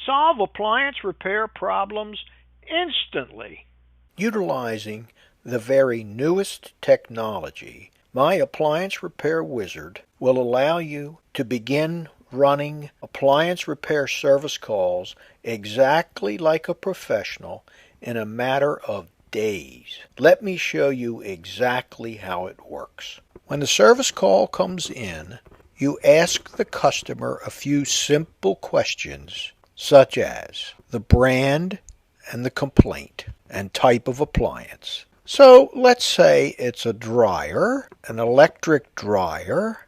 Solve appliance repair problems instantly. Utilizing the very newest technology, my appliance repair wizard will allow you to begin running appliance repair service calls exactly like a professional in a matter of days. Let me show you exactly how it works. When the service call comes in, you ask the customer a few simple questions, such as the brand and the complaint and type of appliance. So let's say it's a dryer, an electric dryer,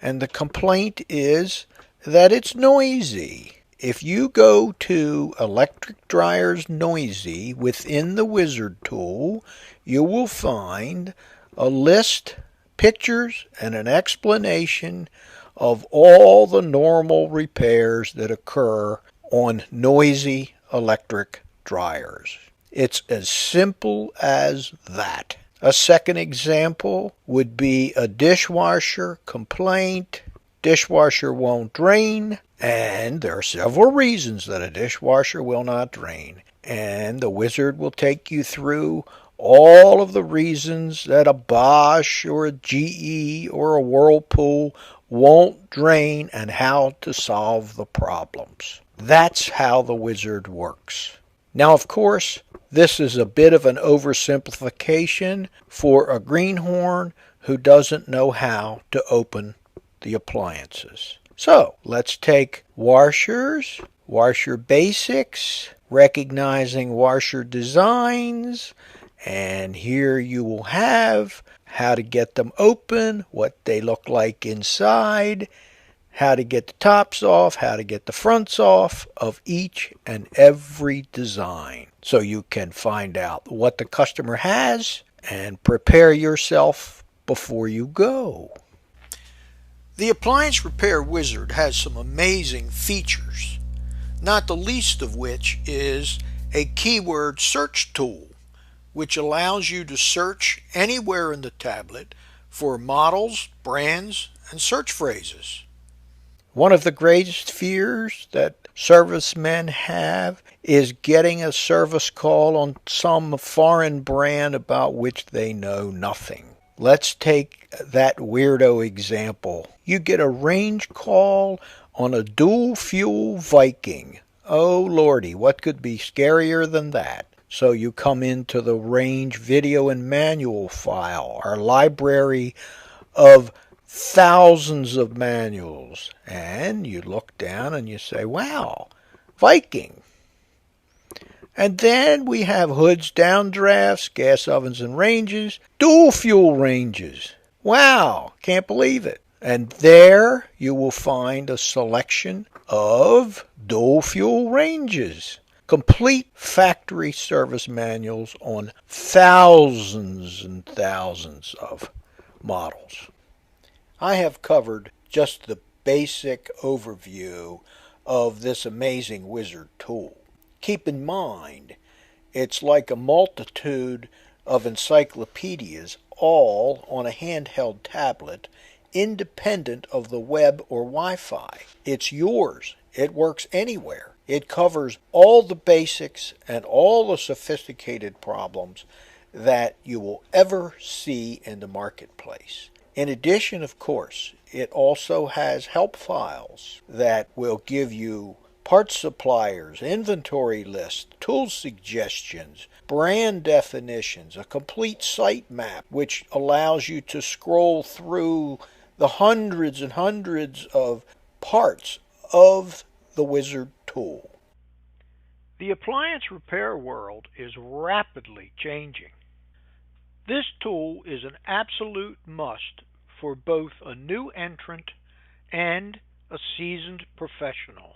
and the complaint is that it's noisy. If you go to electric dryers noisy within the wizard tool, you will find a list, pictures, and an explanation of all the normal repairs that occur on noisy electric dryers. It's as simple as that. A second example would be a dishwasher complaint. Dishwasher won't drain, and there are several reasons that a dishwasher will not drain. And the wizard will take you through all of the reasons that a Bosch or a GE or a Whirlpool won't drain and how to solve the problems. That's how the wizard works. Now, of course, this is a bit of an oversimplification for a greenhorn who doesn't know how to open the appliances. So, let's take washers, washer basics, recognizing washer designs, and here you will have how to get them open, what they look like inside, how to get the tops off, how to get the fronts off of each and every design. So you can find out what the customer has and prepare yourself before you go. The Appliance Repair Wizard has some amazing features, not the least of which is a keyword search tool, which allows you to search anywhere in the tablet for models, brands, and search phrases. One of the greatest fears that servicemen have is getting a service call on some foreign brand about which they know nothing. Let's take that weirdo example. You get a range call on a dual fuel Viking. Oh lordy, what could be scarier than that? So you come into the range video and manual file, our library of thousands of manuals, and you look down and you say, wow, Viking. And then we have hoods, downdrafts, gas ovens and ranges, dual fuel ranges. Wow, can't believe it. And there you will find a selection of dual fuel ranges. Complete factory service manuals on thousands and thousands of models. I have covered just the basic overview of this amazing wizard tool. Keep in mind, it's like a multitude of encyclopedias all on a handheld tablet, independent of the web or Wi-Fi. It's yours. It works anywhere. It covers all the basics and all the sophisticated problems that you will ever see in the marketplace. In addition, of course, it also has help files that will give you parts suppliers, inventory lists, tool suggestions, brand definitions, a complete site map which allows you to scroll through the hundreds and hundreds of parts of the wizard tool. The appliance repair world is rapidly changing. This tool is an absolute must for both a new entrant and a seasoned professional.